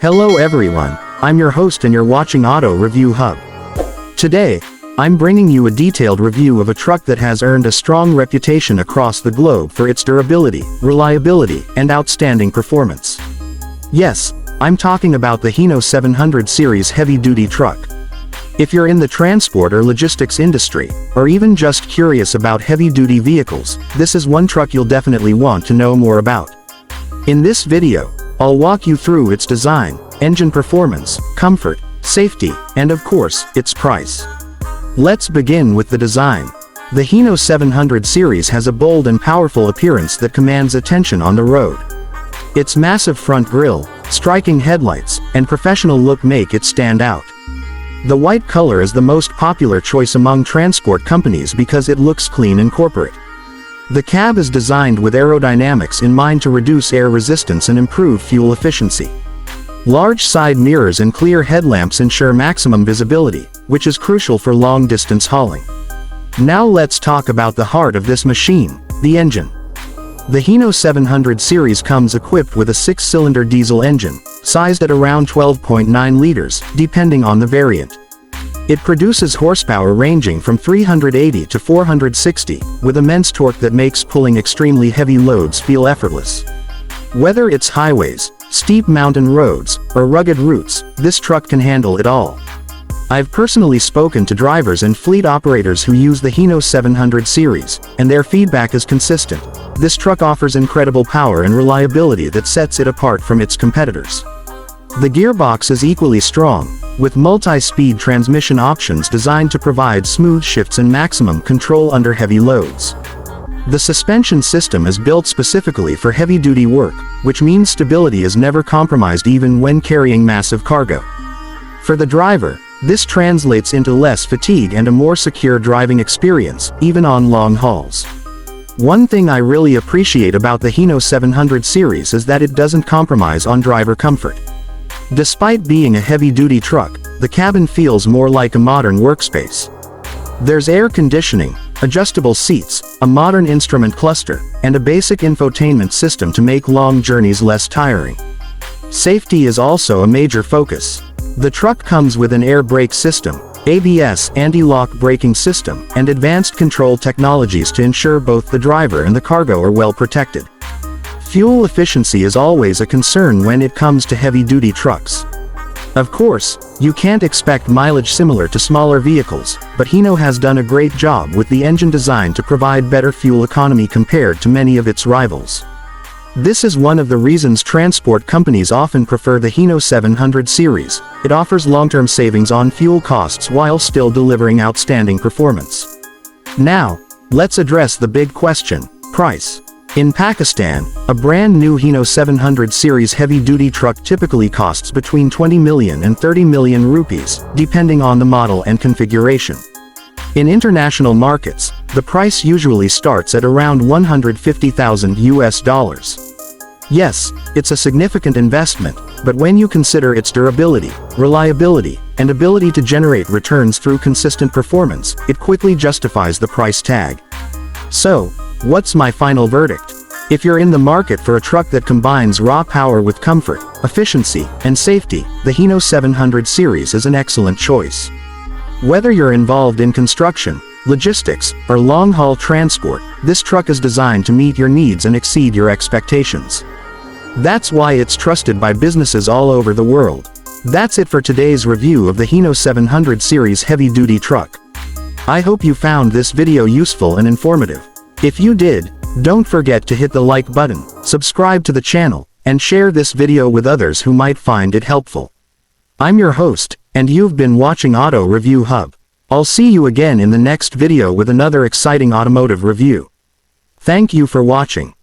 Hello everyone, I'm your host and you're watching Auto Review Hub. Today, I'm bringing you a detailed review of a truck that has earned a strong reputation across the globe for its durability, reliability, and outstanding performance. Yes, I'm talking about the Hino 700 series heavy-duty truck. If you're in the transport or logistics industry, or even just curious about heavy-duty vehicles, this is one truck you'll definitely want to know more about. In this video, I'll walk you through its design, engine performance, comfort, safety, and of course, its price. Let's begin with the design. The Hino 700 series has a bold and powerful appearance that commands attention on the road. Its massive front grille, striking headlights, and professional look make it stand out. The white color is the most popular choice among transport companies because it looks clean and corporate. The cab is designed with aerodynamics in mind to reduce air resistance and improve fuel efficiency. Large side mirrors and clear headlamps ensure maximum visibility, which is crucial for long-distance hauling. Now let's talk about the heart of this machine, the engine. The Hino 700 series comes equipped with a 6-cylinder diesel engine, sized at around 12.9 liters, depending on the variant. It produces horsepower ranging from 380 to 460, with immense torque that makes pulling extremely heavy loads feel effortless. Whether it's highways, steep mountain roads, or rugged routes, this truck can handle it all. I've personally spoken to drivers and fleet operators who use the Hino 700 series, and their feedback is consistent. This truck offers incredible power and reliability that sets it apart from its competitors. The gearbox is equally strong, with multi-speed transmission options designed to provide smooth shifts and maximum control under heavy loads. The suspension system is built specifically for heavy-duty work, which means stability is never compromised even when carrying massive cargo. For the driver, this translates into less fatigue and a more secure driving experience, even on long hauls. One thing I really appreciate about the Hino 700 series is that it doesn't compromise on driver comfort. Despite being a heavy-duty truck, the cabin feels more like a modern workspace. There's air conditioning, adjustable seats, a modern instrument cluster, and a basic infotainment system to make long journeys less tiring. Safety is also a major focus. The truck comes with an air brake system, ABS anti-lock braking system, and advanced control technologies to ensure both the driver and the cargo are well protected. Fuel efficiency is always a concern when it comes to heavy-duty trucks. Of course, you can't expect mileage similar to smaller vehicles, but Hino has done a great job with the engine design to provide better fuel economy compared to many of its rivals. This is one of the reasons transport companies often prefer the Hino 700 series. It offers long-term savings on fuel costs while still delivering outstanding performance. Now, let's address the big question: price. In Pakistan, a brand new Hino 700 series heavy-duty truck typically costs between 20 million and 30 million rupees, depending on the model and configuration. In international markets, the price usually starts at around $150,000. Yes, it's a significant investment, but when you consider its durability, reliability, and ability to generate returns through consistent performance, it quickly justifies the price tag. So, what's my final verdict? If you're in the market for a truck that combines raw power with comfort, efficiency, and safety, the Hino 700 series is an excellent choice. Whether you're involved in construction, logistics, or long-haul transport, this truck is designed to meet your needs and exceed your expectations. That's why it's trusted by businesses all over the world. That's it for today's review of the Hino 700 series heavy-duty truck. I hope you found this video useful and informative. If you did, don't forget to hit the like button, subscribe to the channel, and share this video with others who might find it helpful. I'm your host, and you've been watching Auto Review Hub. I'll see you again in the next video with another exciting automotive review. Thank you for watching.